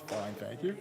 Fine, thank you.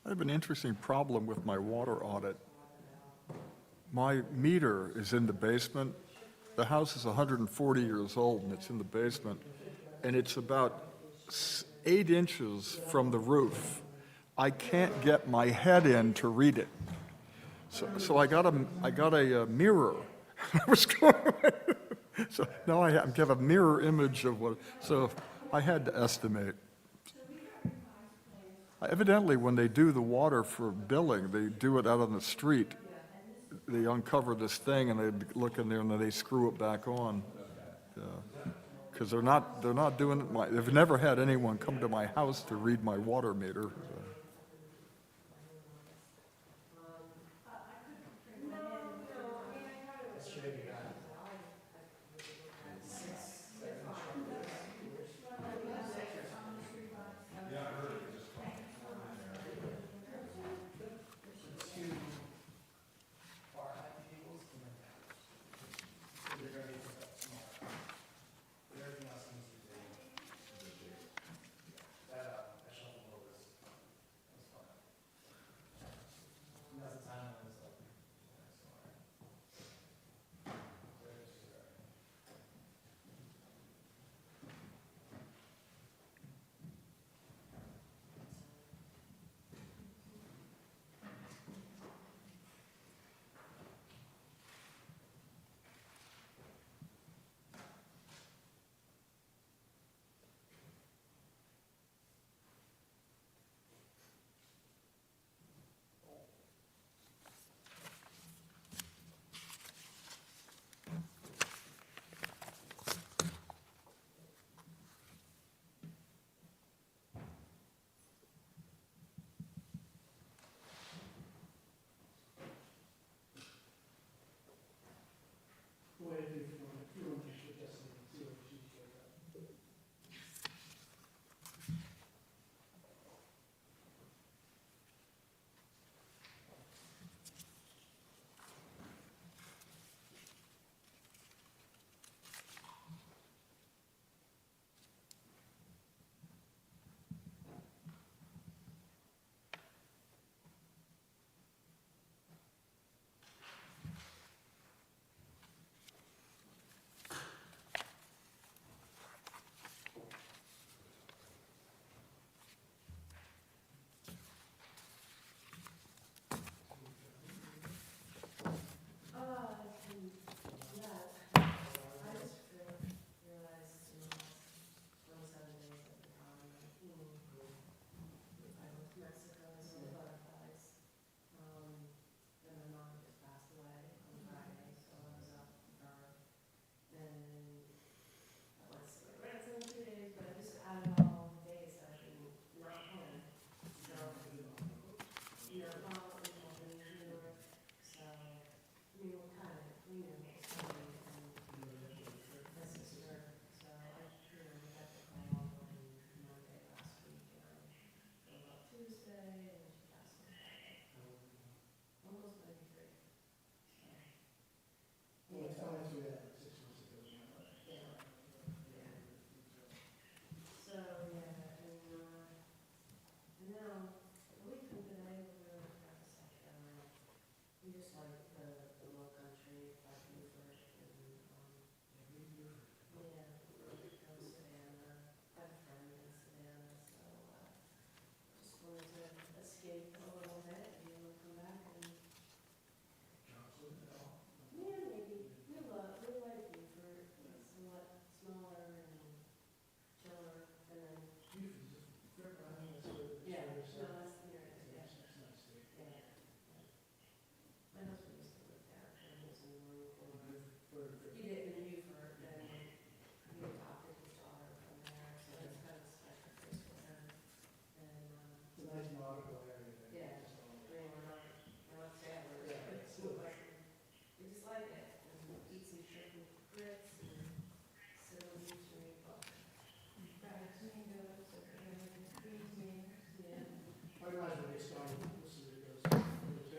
I have an interesting problem with my water audit. My meter is in the basement. The house is 140 years old and it's in the basement. And it's about 8 inches from the roof. I can't get my head in to read it. So I got a mirror. I was going, so now I have a mirror image of what, so I had to estimate. Evidently, when they do the water for billing, they do it out on the street. They uncover this thing and they look in there and then they screw it back on. Because they're not doing it, they've never had anyone come to my house to read my water meter.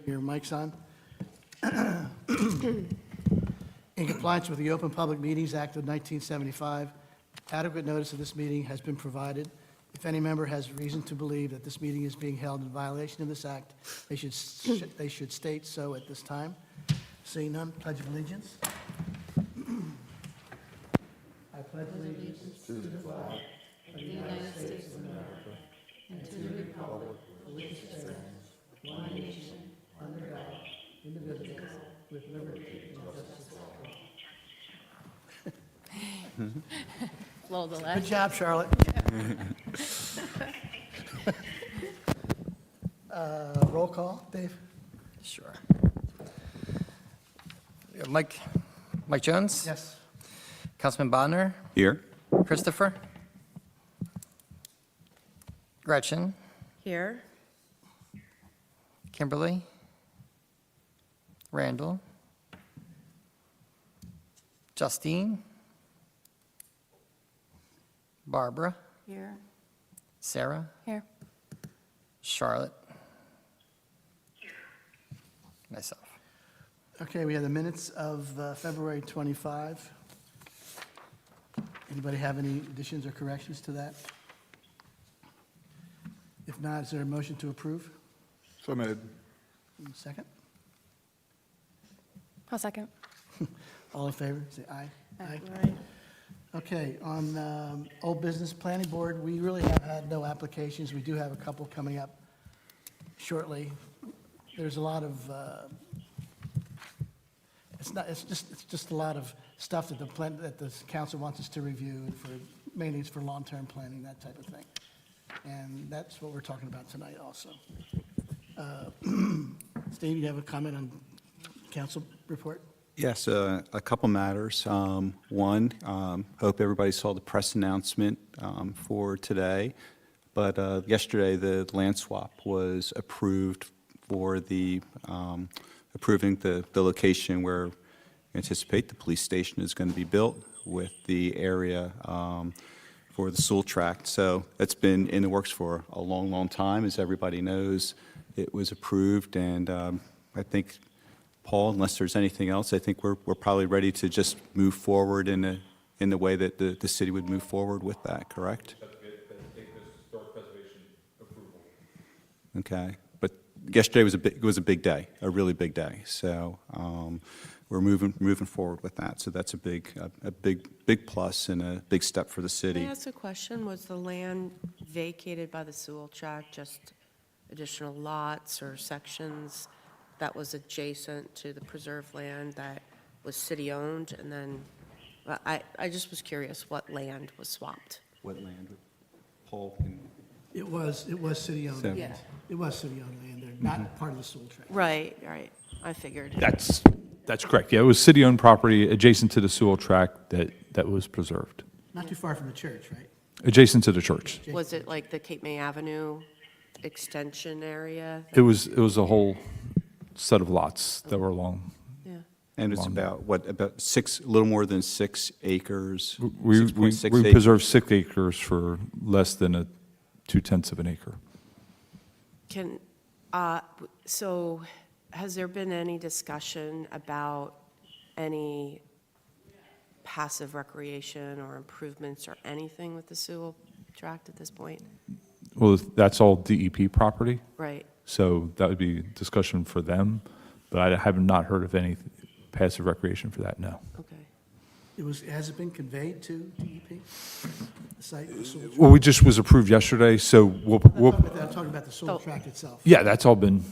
Your mic's on. In compliance with the Open Public Meetings Act of 1975, adequate notice of this meeting has been provided. If any member has reason to believe that this meeting is being held in violation of this act, they should state so at this time. Seeing none, pledge of allegiance. I pledge allegiance Little delay. Good job, Charlotte. Roll call, Dave? Sure. Yeah, Mike Jones? Yes. Councilman Bodnar? Here. Christopher? Gretchen? Here. Kimberly? Randall? Justine? Barbara? Here. Sarah? Here. Charlotte? Myself. Okay, we have the minutes of February 25. Anybody have any additions or corrections to that? If not, is there a motion to approve? So made. Second? I'll second. All in favor, say aye. Aye. Okay, on old business planning board, we really have had no applications. We do have a couple coming up shortly. There's a lot of, it's just a lot of stuff that the council wants us to review, and mainly it's for long-term planning, that type of thing. And that's what we're talking about tonight also. Steve, you have a comment on council report? Yes, a couple matters. One, hope everybody saw the press announcement for today, but yesterday the land swap was approved for the, approving the location where we anticipate the police station is going to be built with the area for the Sewell tract. So that's been in the works for a long, long time. As everybody knows, it was approved, and I think, Paul, unless there's anything else, I think we're probably ready to just move forward in the way that the city would move forward with that, correct? Okay, but yesterday was a big day, a really big day. So we're moving forward with that. So that's a big plus and a big step for the city. May I ask a question? Was the land vacated by the Sewell tract, just additional lots or sections that was adjacent to the preserved land that was city-owned? And then, I just was curious what land was swapped. What land? Paul? It was city-owned So- land. Yeah. It was city-owned land. They're not part of the Sewell tract. Right, I figured. That's correct. Yeah, it was city-owned property adjacent to the Sewell tract that was preserved, Not too far from the church, right? adjacent to the church. Was it like the Cape May Avenue extension area? It was a whole set of lots that were along. Yeah. And it's Long. about, what, a little more than 6 acres? We 6.6 acres. preserved 6 acres for less than 2/10 of an acre. So has there been any discussion about any passive recreation or improvements or anything with the Sewell tract at this point? Well, that's all DEP property, Right. so that would be discussion for them, but I have not heard of any passive recreation for that, no. Okay. Has it been conveyed to DEP? The site, the Sewell tract? Well, we just was approved yesterday, so we'll I'm talking about the Sewell Oh. tract itself. yeah, that's all been,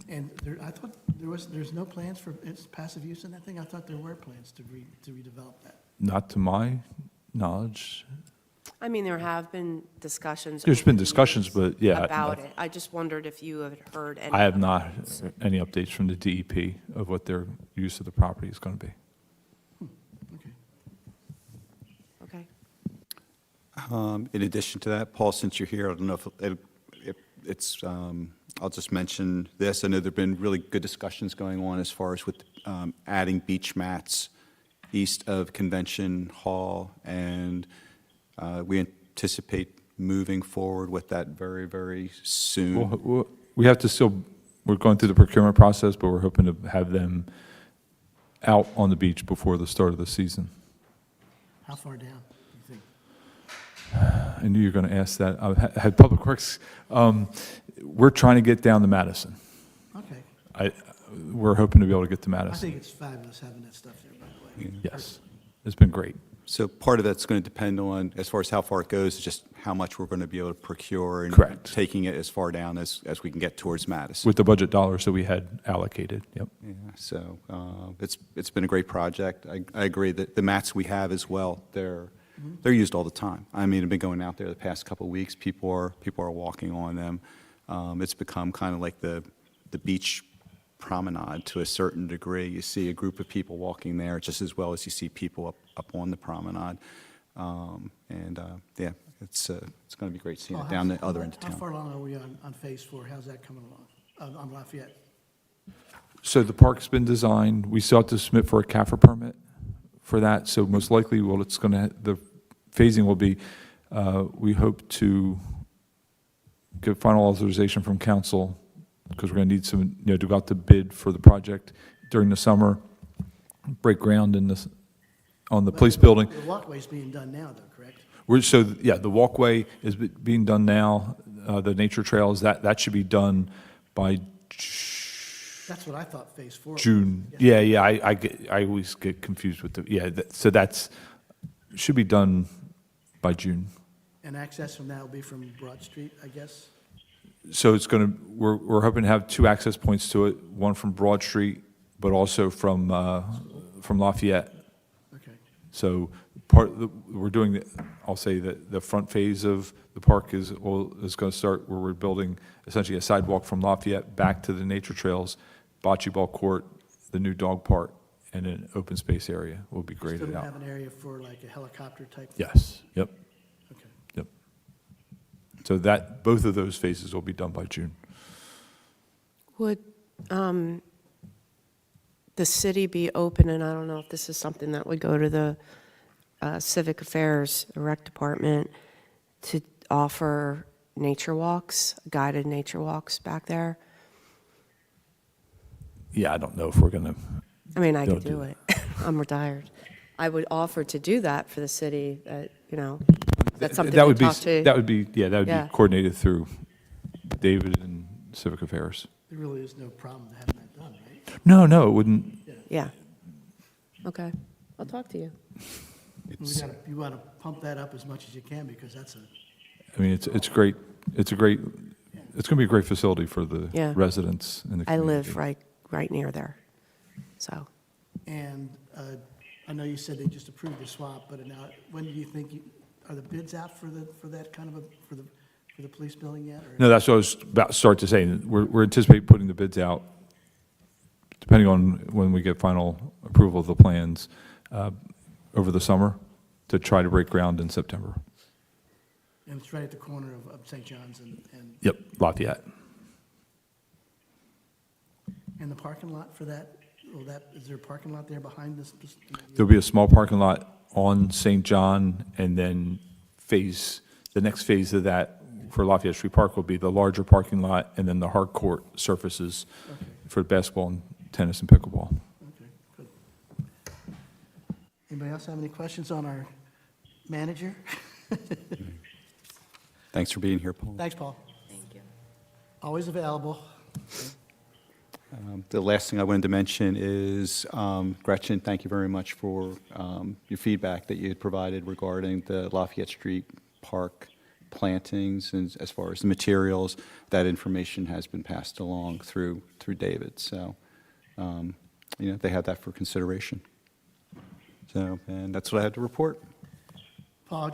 And I thought there's no plans for its passive use in that thing? I thought there were plans to redevelop that. not to my knowledge. I mean, there have been discussions. There's been over the discussions, years but yeah. About it. I just wondered if you had heard any. I have not any updates from the DEP of what their use of the property is going to be. Okay. Okay. In addition to that, Paul, since you're here, I don't know if it's, I'll just mention this. I know there've been really good discussions going on as far as with adding beach mats east of Convention Hall, and we anticipate moving forward with that very, very soon. We have to still we're going through the procurement process, but we're hoping to have them out on the beach before the start of the season. How far down, do you think? I knew you were going to ask that. I had Public Works, we're trying to get down to Madison. Okay. We're hoping to be able to get to I Madison. think it's fabulous having that stuff there, by the way. Yes, it's been great. So part of that's going to depend on, as far as how far it goes, just how much we're going to be able to procure. And Correct. taking it as far down as we can get towards Madison. With the budget dollars that we had allocated, yep. Yeah, so it's been a great project. I agree that the mats we have as well, they're used all the time. I mean, I've been going out there the past couple of weeks. People are walking on them. It's become kind of like the beach promenade to a certain degree. You see a group of people walking there just as well as you see people up on the promenade. Yeah, it's going to be great seeing Paul, it down the other end of How town. far along are we on Phase 4? How's that coming along, on Lafayette? So the park's been designed. We still have to submit for a CAFR permit for that. So most likely, the phasing will be, we hope to get final authorization from council, because we're going to need some, to go out to bid for the project during the summer, break ground on the police building. The walkway's being done now, though, correct? The walkway is being done now. The nature trails, that should be done by That's what I thought Phase 4 was. June. Yeah, I always get confused with so that's, should be done by June. And access from that will be from Broad Street, I guess? So we're hoping to have two access points to it, one from Broad Street, but also from Lafayette. Okay. So we're doing, I'll say that the front phase of the park is going to start where we're building essentially a sidewalk from Lafayette back to the nature trails, bocce ball court, the new dog park, and an open space area will be Still graded don't out. have an area for like a helicopter type? Yes, yep, Okay. yep. So both of those phases will be done by June. Would the city be open, and I don't know if this is something that would go to the Civic Affairs Rec Department, to offer nature walks, guided nature walks back there? Yeah, I don't know if we're going to, I mean, I could They'll do do it. I'm retired. I would offer to do that for the city, that's something that we would be, talk to. that would be Yeah. coordinated through David and Civic Affairs. There really is no problem having that done, right? No, it wouldn't. Yeah. Okay. I'll talk to you. You want to pump that up as much as you can, because that's I mean, it's great. It's going to be a great facility for the Yeah. residents in the I community. live right near there, so. And I know you said they just approved the swap, but now, when do you think, are the bids out for that kind of for the police building yet? Or? No, that's what I was about to start to say. We're anticipating putting the bids out, depending on when we get final approval of the plans, over the summer, to try to break ground in September. And it's right at the corner of St. John's and Yep, Lafayette. the parking lot for that, is there a parking lot there behind this? There'll be a small parking lot on St. John, and then the next phase of that for Lafayette Street Park will be the larger parking lot, and then the hard court surfaces for basketball and tennis and pickleball. Okay, good. Anybody else have any questions on our manager? Thanks for being here, Paul. Thanks, Paul. Thank you. Always available. The last thing I wanted to mention is, Gretchen, thank you very much for your feedback that you had provided regarding the Lafayette Street Park plantings, and as far as the materials, that information has been passed along through David. So, they have that for consideration. So, and that's what I had to report. Paul,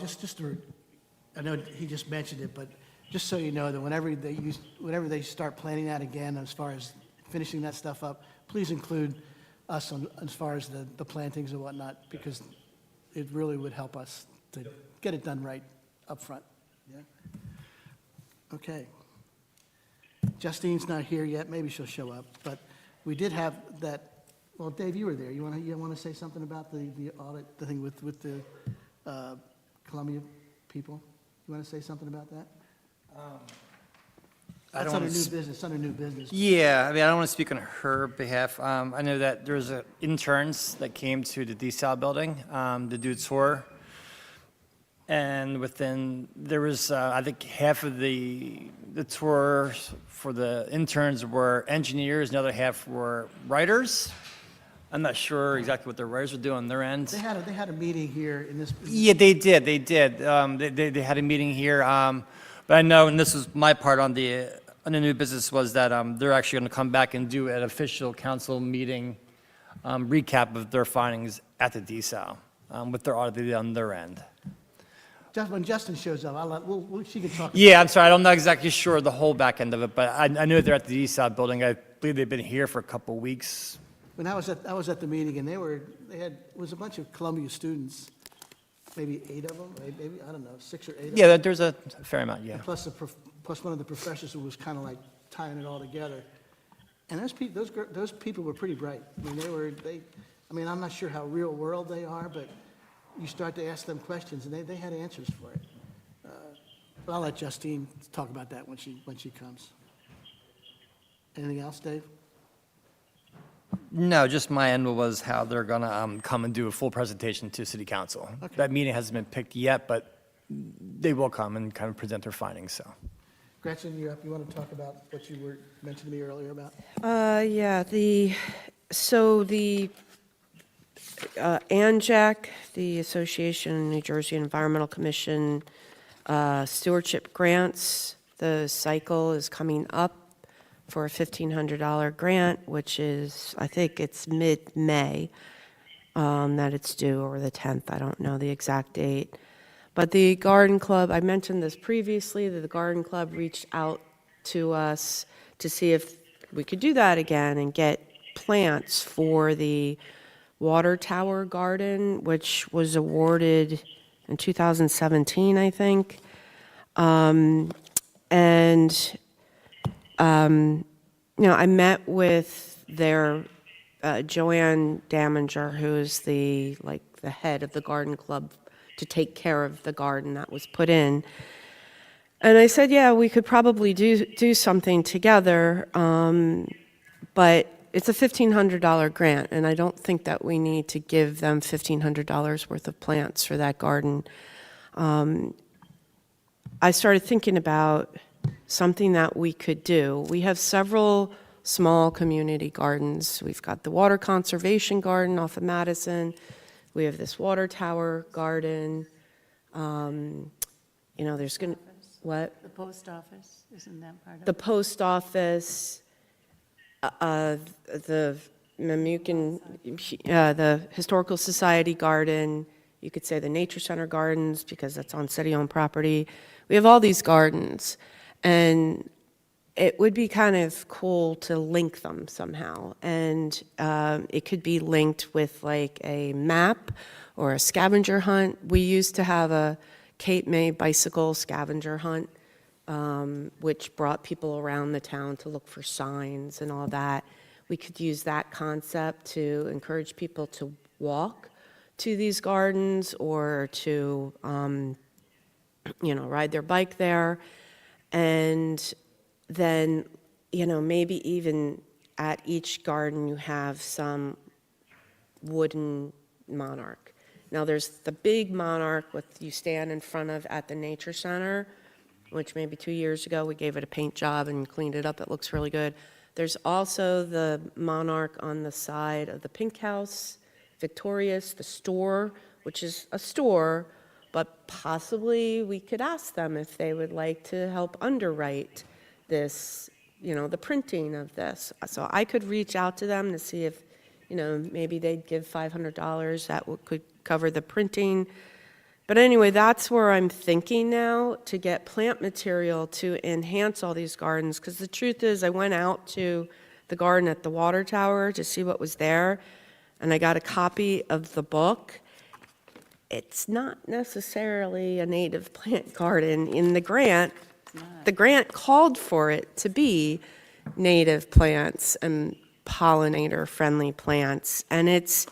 I know he just mentioned it, but just so you know, that whenever they start planning that again, as far as finishing that stuff up, please include us as far as the plantings and whatnot, because it really would help us to get it done right up front. Yeah? Okay. Justine's not here yet, maybe she'll show up, but we did have that, well, Dave, you were there. You want to say something about the audit, the thing with the Columbia people? You want to say something about that? I That's don't under want new to. business, under new business. Yeah, I mean, I don't want to speak on her behalf. I know that there's interns that came to the DSAL building to do a tour. And there was, I think, half of the tour for the interns were engineers, and the other half were writers. I'm not sure exactly what the writers were doing on their end. They had a meeting here in this. Yeah, they did. They had a meeting here. But I know, and this was my part on the new business, was that they're actually going to come back and do an official council meeting recap of their findings at the DSAL with their audit on their end. When Justin shows up, she can talk. Yeah, I'm sorry, I'm not exactly sure the whole back end of it, but I know they're at the DSAL building. I believe they've been here for a couple of weeks. When I was at the meeting, and it was a bunch of Columbia students, maybe 8 of them, maybe, I don't know, 6 or 8 of them. Yeah, there's a fair amount, yeah. Plus one of the professors who was kind of like tying it all together. And those people were pretty bright. I mean, I'm not sure how real world they are, but you start to ask them questions, and they had answers for it. But I'll let Justine talk about that when she comes. Anything else, Dave? No, just my end was how they're going to come and do a full presentation to City Council. Okay. That meeting hasn't been picked yet, but they will come and kind of present their findings, so. Gretchen, you're up. You want to talk about what you were mentioning to me earlier about? Yeah, so the ANJAC, the Association of New Jersey Environmental Commission stewardship grants, the cycle is coming up for a $1,500 grant, which is, I think it's mid-May that it's due, or the 10th, I don't know the exact date. But the Garden Club, I mentioned this previously, that the Garden Club reached out to us to see if we could do that again and get plants for the Water Tower Garden, which was awarded in 2017, I think. I met with their Joanne Daminger, who's the head of the Garden Club, to take care of the garden that was put in. And I said, yeah, we could probably do something together, but it's a $1,500 grant, and I don't think that we need to give them $1,500 worth of plants for that garden. I started thinking about something that we could do. We have several small community gardens. We've got the Water Conservation Garden off of Madison. We have this Water Tower Garden. There's going to, what? The post office, isn't that part of it? The post office, the Mamukin, the Historical Society Garden, you could say the Nature Center Gardens, because that's on city-owned property. We have all these gardens, and it would be kind of cool to link them somehow. And it could be linked with like a map or a scavenger hunt. We used to have a Cape May bicycle scavenger hunt, which brought people around the town to look for signs and all that. We could use that concept to encourage people to walk to these gardens or to, ride their bike there. And then, maybe even at each garden you have some wooden monarch. Now, there's the big monarch you stand in front of at the Nature Center, which maybe 2 years ago we gave it a paint job and cleaned it up. It looks really good. There's also the monarch on the side of the Pink House, Victorious, the store, which is a store, but possibly we could ask them if they would like to help underwrite this, the printing of this. So I could reach out to them to see if, maybe they'd give $500 that could cover the printing. But anyway, that's where I'm thinking now, to get plant material to enhance all these gardens. Because the truth is, I went out to the garden at the Water Tower to see what was there, and I got a copy of the book. It's not necessarily a native plant garden in the grant. The grant called for it to be native plants and pollinator-friendly plants, and it's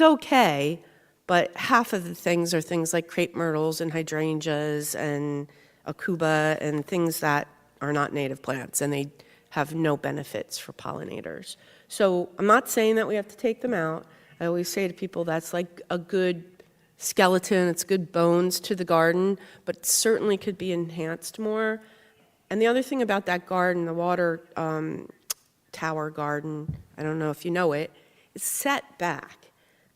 okay, but half of the things are things like crepe myrtles and hydrangeas and aucuba and things that are not native plants, and they have no benefits for pollinators. So I'm not saying that we have to take them out. I always say to people, that's like a good skeleton, it's good bones to the garden, but it certainly could be enhanced more. And the other thing about that garden, the water tower garden, I don't know if you know it, it's set back.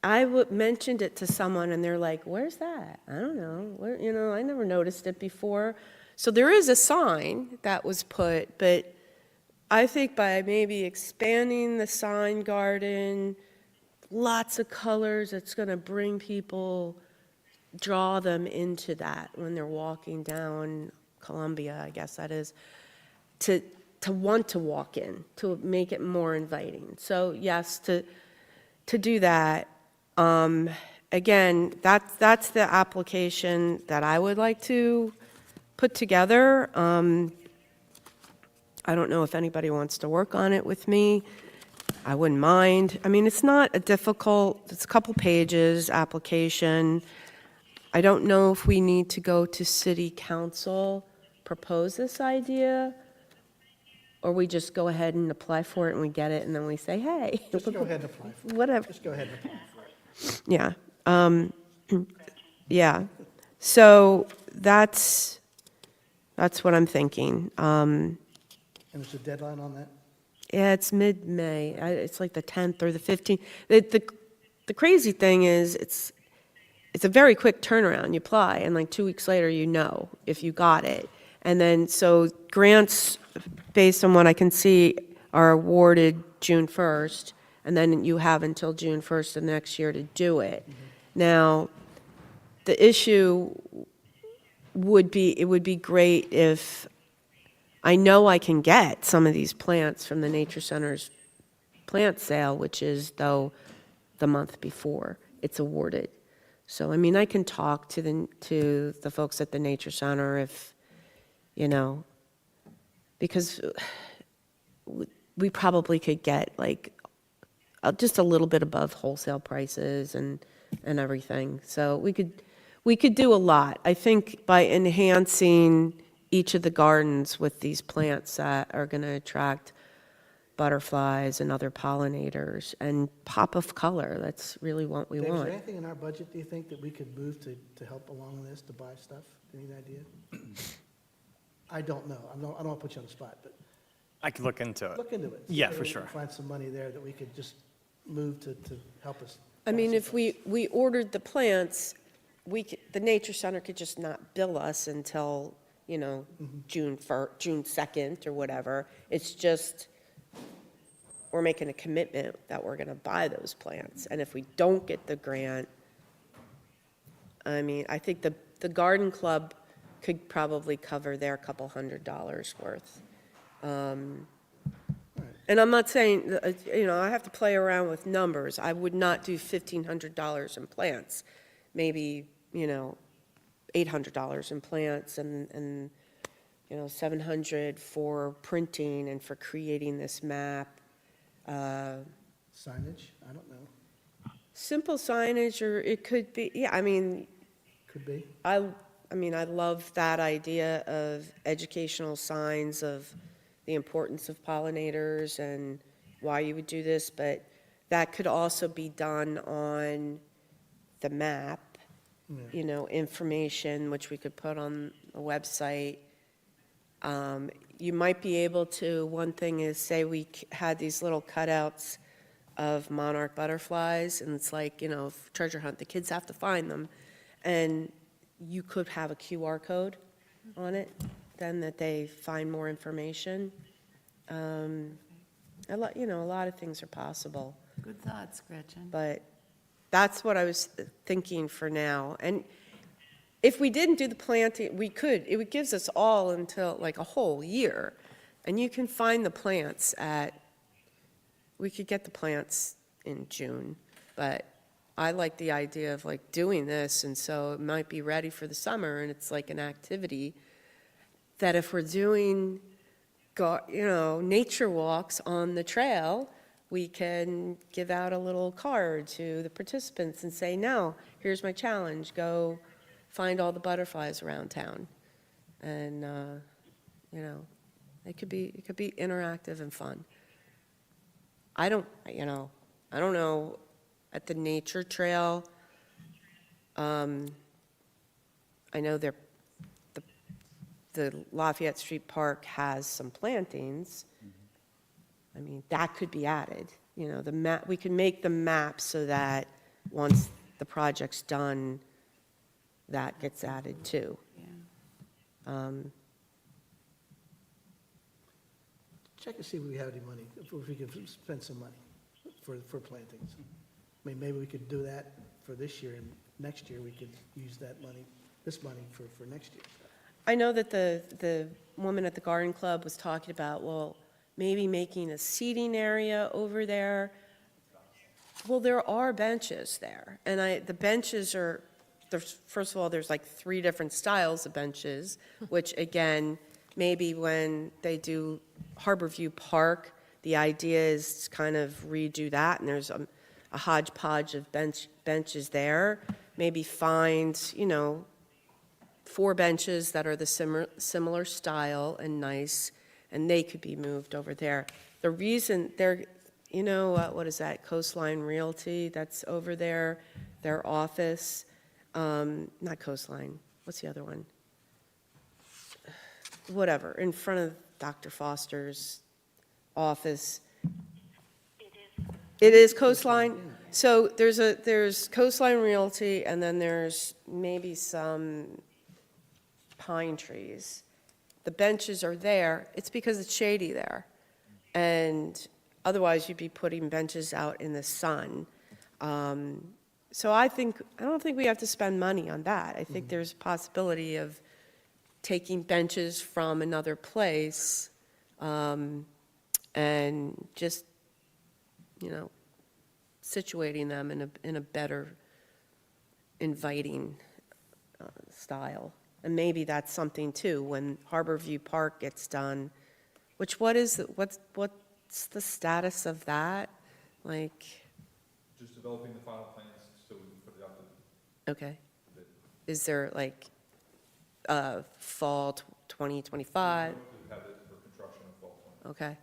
I mentioned it to someone, and they're like, where's that? I don't know. Where, you know, I never noticed it before. So there is a sign that was put, but I think by maybe expanding the sign garden, lots of colors, it's going to bring people, draw them into that when they're walking down Columbia, I guess that is, to want to walk in, to make it more inviting. So yes, to do that. Again, that's the application that I would like to put together. I don't know if anybody wants to work on it with me. I wouldn't mind. I mean, it's not a difficult, it's a couple pages application. I don't know if we need to go to city council, propose this idea, or we just go ahead and apply for it and we get it and then we say, hey. Just go ahead and apply for it. Whatever. Just go ahead and apply for it. Yeah. Yeah. So that's what I'm thinking. And there's a deadline on that? Yeah, it's mid-May. It's like the 10th or the 15th. The crazy thing is, it's a very quick turnaround. You apply, and like 2 weeks later, you know if you got it. And then, so grants, based on what I can see, are awarded June 1st, and then you have until June 1st of next year to do it. Now, the issue would be, it would be great if, I know I can get some of these plants from the Nature Center's plant sale, which is, though, the month before it's awarded. So, I mean, I can talk to the folks at the Nature Center if, you know, because we probably could get like just a little bit above wholesale prices and everything. So we could do a lot. I think by enhancing each of the gardens with these plants that are going to attract butterflies and other pollinators and pop of color. That's really what we Dave, is want. there anything in our budget, do you think, that we could move to help along this, to buy stuff? Any idea? I don't know. I don't want to put you on the spot, but I could look into it. look into it. Yeah, Maybe for we can sure. Find some money there that we could just move to help us. I buy mean, some if we ordered the plants, the Nature Center could just not bill us until, you know, June 2nd or whatever. It's just, we're making a commitment that we're going to buy those plants. And if we don't get the grant, I mean, I think the garden club could probably cover their couple $100 worth. And I'm not saying, you know, I have to play around with numbers. I would not do $1,500 in plants. Maybe, you know, $800 in plants and, you know, $700 for printing and for creating this map. Signage? I don't know. Simple signage, or it could be, yeah, I mean, Could be. I mean, I love that idea of educational signs of the importance of pollinators and why you would do this, but that could also be done on the map, you know, information, which we could put on the website. You might be able to, one thing is, say we had these little cutouts of monarch butterflies, and it's like, you know, treasure hunt, the kids have to find them, and you could have a QR code on it, then that they find more information. You know, a lot of things are possible, Good thoughts, Gretchen. but that's what I was thinking for now. And if we didn't do the planting, we could, it gives us all until like a whole year. And you can find the plants we could get the plants in June, but I like the idea of like doing this, and so it might be ready for the summer, and it's like an activity that if we're doing, you know, nature walks on the trail, we can give out a little card to the participants and say, now, here's my challenge, go find all the butterflies around town. And, you know, it could be interactive and fun. I don't know, at the nature trail, I know the Lafayette Street Park has some plantings. I mean, that could be added, the map, we can make the map so that once the project's done, that gets added too. Yeah. Check to see if we have any money, if we can spend some money for plantings. I mean, maybe we could do that for this year, and next year we could use this money for next year. I know that the woman at the garden club was talking about, well, maybe making a seating area over there. Well, there are benches there, and the benches are, first of all, there's like 3 different styles of benches, which again, maybe when they do Harborview Park, the idea is to kind of redo that, and there's a hodgepodge of benches there. Maybe find, 4 benches that are the similar style and nice, and they could be moved over there. The reason they're, what is that, Coastline Realty, that's over there, their office, not Coastline, what's the other one? Whatever, in front of Dr. Foster's office. It is Coastline? So there's Coastline Realty, and then there's maybe some pine trees. The benches are there, it's because it's shady there. And otherwise, you'd be putting benches out in the sun. So I don't think we have to spend money on that. I think there's a possibility of taking benches from another place, and just, situating them in a better inviting style. And maybe that's something too, when Harborview Park gets done, what's the status of that? Like, Just developing the final plans so we can put it out to okay. Is there like, fall 2025? have it for construction in fall 20. Okay.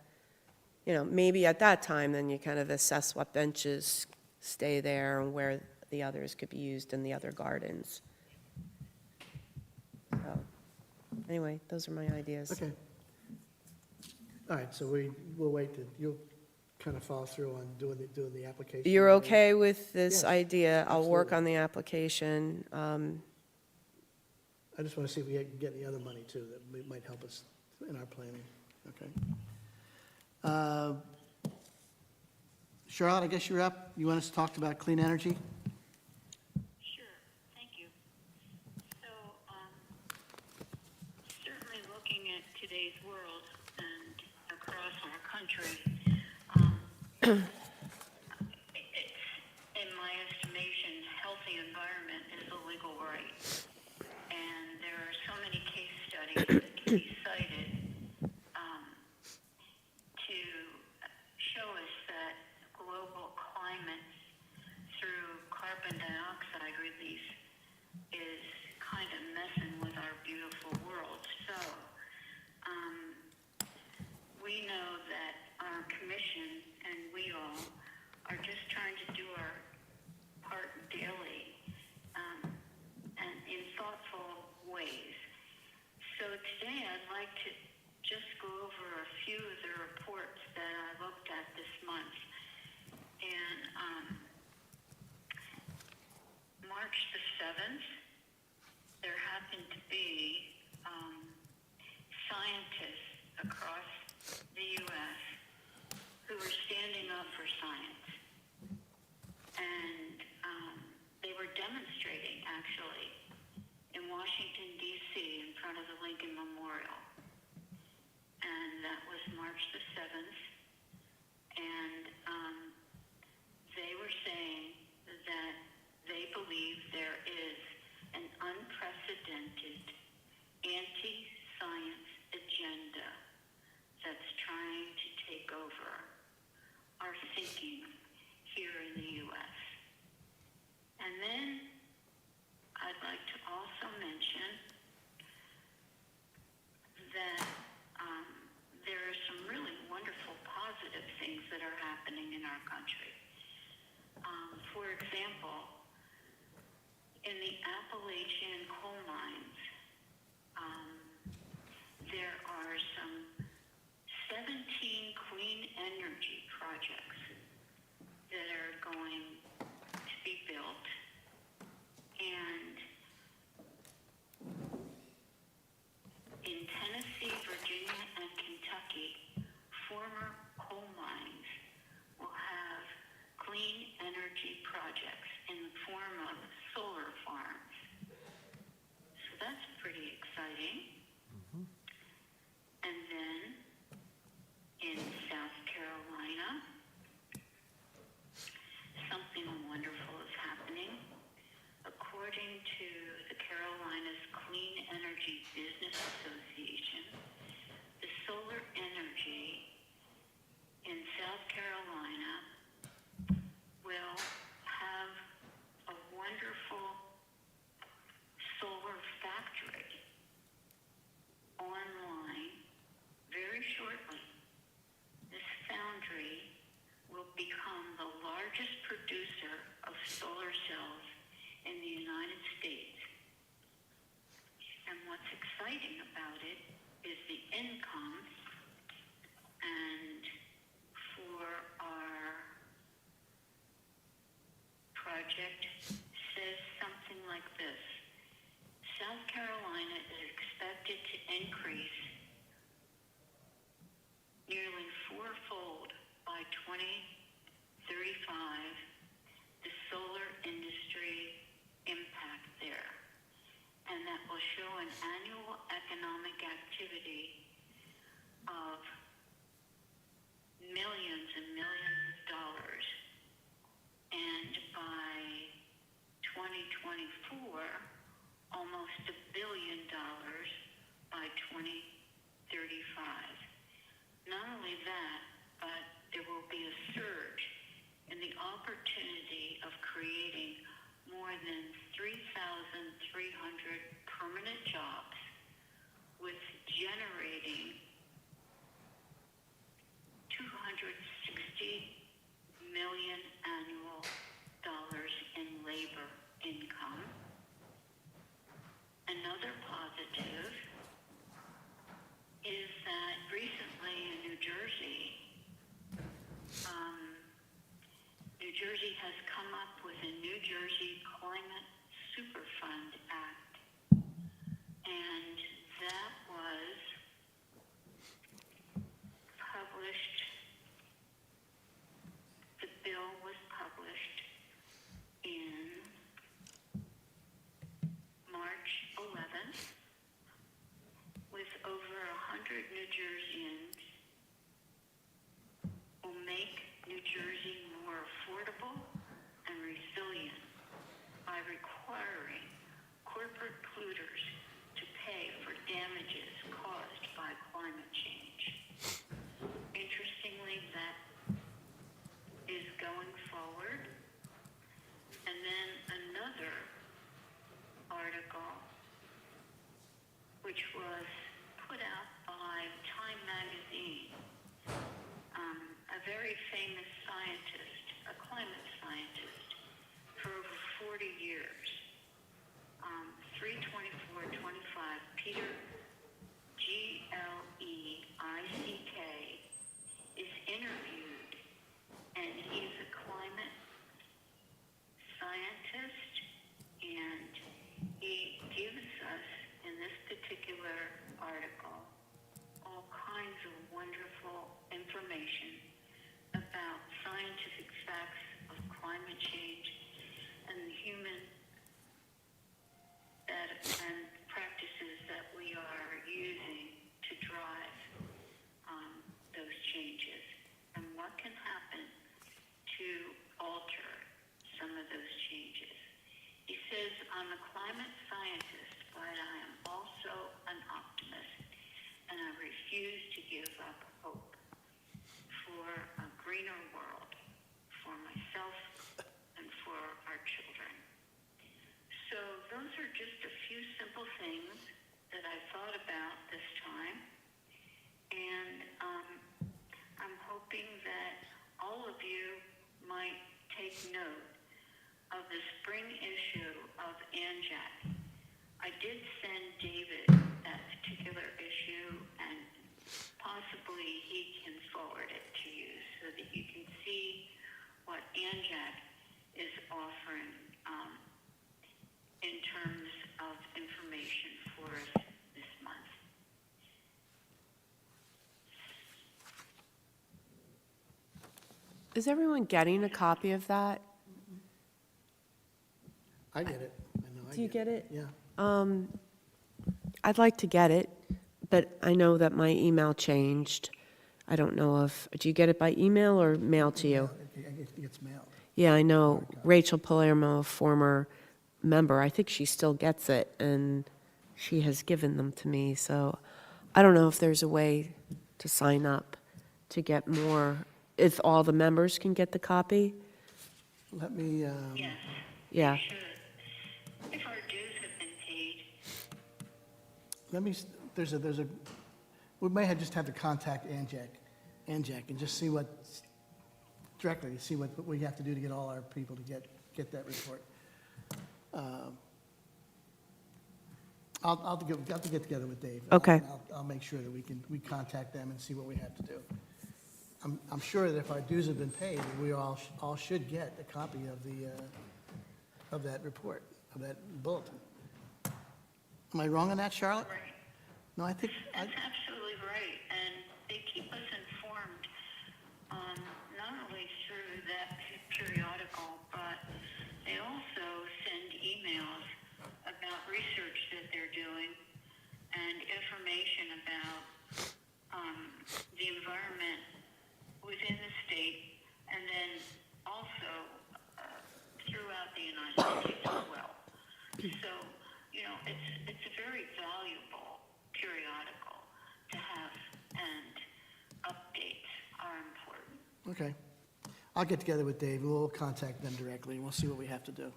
Maybe at that time, then you kind of assess what benches stay there and where the others could be used in the other gardens. So, anyway, those are my ideas. Okay. All right, so we'll wait, you'll kind of follow through on doing the application. You're okay with this Yes, idea? I'll work absolutely. on the application. I just want to see if we can get any other money too, that might help us in our planning, okay? Charlotte, I guess you're up. You want us to talk about clean energy? Sure, thank you. So, certainly looking at today's world and across our country, it's, in my estimation, healthy environment is a legal right. And there are so many case studies that can be cited to show us that global climate through carbon dioxide release is kind of messing with our beautiful world. So we know that our commission and we all are just trying to do our part daily and in thoughtful ways. So today I'd like to just go over a few of the reports that I looked at this month. And March the 7th, there happened to be scientists across the U.S. who were standing up for science. And they were demonstrating, actually, in Washington, D.C., in front of the Lincoln Memorial. And that was March the 7th. And they were saying that they believe there is an unprecedented anti-science agenda that's trying to take over our thinking here in the U.S. And then I'd like to also mention that example, in the Appalachian coal mines, there are some 17 clean energy projects that are going to be built. And in Tennessee, Virginia, and Kentucky, former coal mines will have clean energy projects in the form of solar farms. So that's pretty exciting. And then in South Carolina, something wonderful is happening. According to the Carolinas Clean Energy Business Association, the solar energy in South Carolina will have a wonderful solar factory online very shortly. This foundry will become the largest producer of solar cells in the United States. And what's exciting about it is the income. And for our project says something like this: South Carolina is expected to increase nearly fourfold by 2035 the solar industry impact there. And that will show an annual economic activity of millions and millions of dollars. And by 2024, almost $1 billion by 2035. Not only that, but there will be a surge in the opportunity of creating more than 3,300 permanent jobs, with generating $260 million annual in labor income. Another positive is that recently in New Jersey, New Jersey has come up with a New Jersey Climate Superfund Act, and that was published, the bill was published in March 11th, with over 100 New Jerseyans, will make New Jersey more affordable and resilient by requiring corporate polluters to pay for damages caused by climate change. Interestingly, that is going forward. And then another article, which was put out by Time Magazine, a very famous scientist, a climate scientist, for over 40 years, 324-25, Peter Gleick is interviewed, and he's a climate scientist, and he gives us, in this particular article, all kinds of wonderful information about scientific facts of climate change and the human and practices that we are using to drive those changes, and what can happen to alter some of those changes. He says, I'm a climate scientist, but I am also an optimist, and I refuse to give up hope for a greener world, for myself and for our children. So those are just a few simple things that I thought about this time, and I'm hoping that all of you might take note ANJAC is offering in terms of information for us this month. Is everyone getting a copy of that? I get it. I know I Do you get it? Yeah. I'd like to get it, but I know that my email changed. I don't know if, do you get it by email or mail to you? It gets mailed. Yeah, I know Rachel Palermo, a former member, I think she still gets it, and she has given them to me, so I don't know if there's a way to sign up to get more, if all the members can get the copy? Let me, Yes, Yeah, should. If our dues have been paid, let me, there's a, we may have just have to contact ANJAC and just see what, directly, see what we have to do to get all our people to get that report. I'll have to get together with Dave. Okay. I'll make sure that we contact them and see what we have to do. I'm sure that if our dues have been paid, we all should get a copy of that report, of that bulletin. Am I wrong on that, Charlotte? right? No, I think, That's absolutely right, and they keep us informed, not only through that periodical, but they also send emails about research that they're doing and information about the environment within the state, and then also throughout the United States as well. So, it's a very valuable periodical to have, and updates are important. okay. I'll get together with Dave, and we'll contact them directly, and we'll see what we have to do.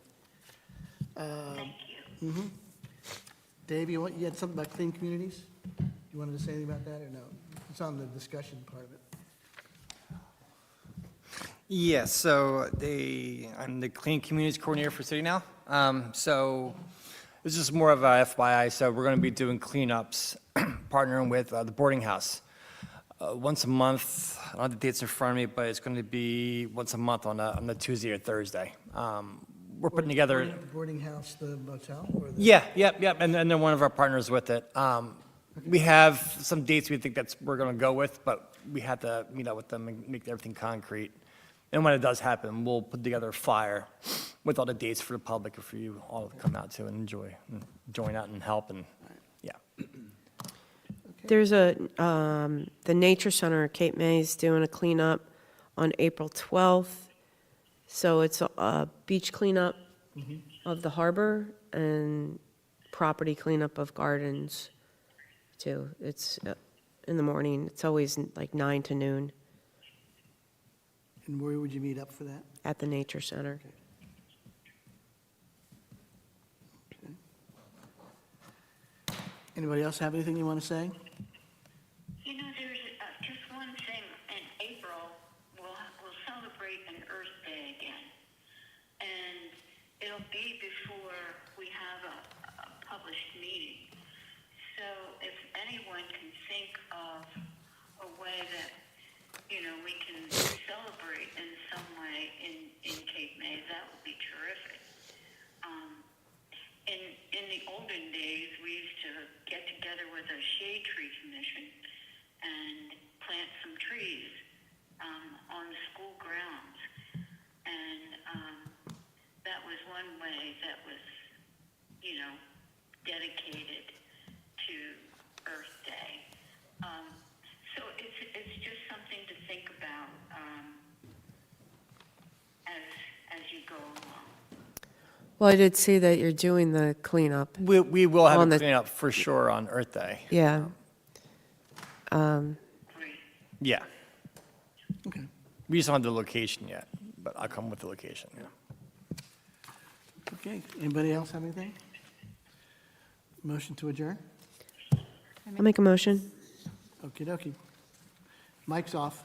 Thank you. Dave, you had something about clean communities? You wanted to say anything about that, or no? It's on the discussion part of it. Yeah, so I'm the Clean Communities Coordinator for City now. So this is more of a FYI, so we're going to be doing cleanups, partnering with the boarding house. Once a month, I don't have the dates in front of me, but it's going to be once a month on a Tuesday or Thursday. We're putting together, Boarding house, the motel, or the? yeah, and then one of our partners with it. We have some dates we think we're going to go with, but we have to meet up with them and make everything concrete. And when it does happen, we'll put together a flyer with all the dates for the public for you all to come out to and enjoy, and join out and help, and, yeah. there's the Nature Center at Cape May is doing a cleanup on April 12th. So it's a beach cleanup of the harbor and property cleanup of gardens, too. It's in the morning. It's always like 9 to noon And where would you meet up for that? at the Nature Center. Anybody else have anything you want to say? There's just one thing. In April, we'll celebrate an Earth Day again. And it'll be before we have a published meeting. So if anyone can think of a way that, we can celebrate in some way in Cape May, that would be terrific. In the olden days, we used to get together with a shade tree commission and plant some trees on the school grounds. And that was one way that was, dedicated to Earth Day. So it's just something to think about as you go along. Well, I did see that you're doing the cleanup. We will have On a the- cleanup for sure on Earth Day. Yeah. Great. Yeah. Okay. We just don't have the location yet, but I'll come with the location, yeah. Okay. Anybody else have anything? Motion to adjourn? I'll make a motion. Okey dokey. Mic's off.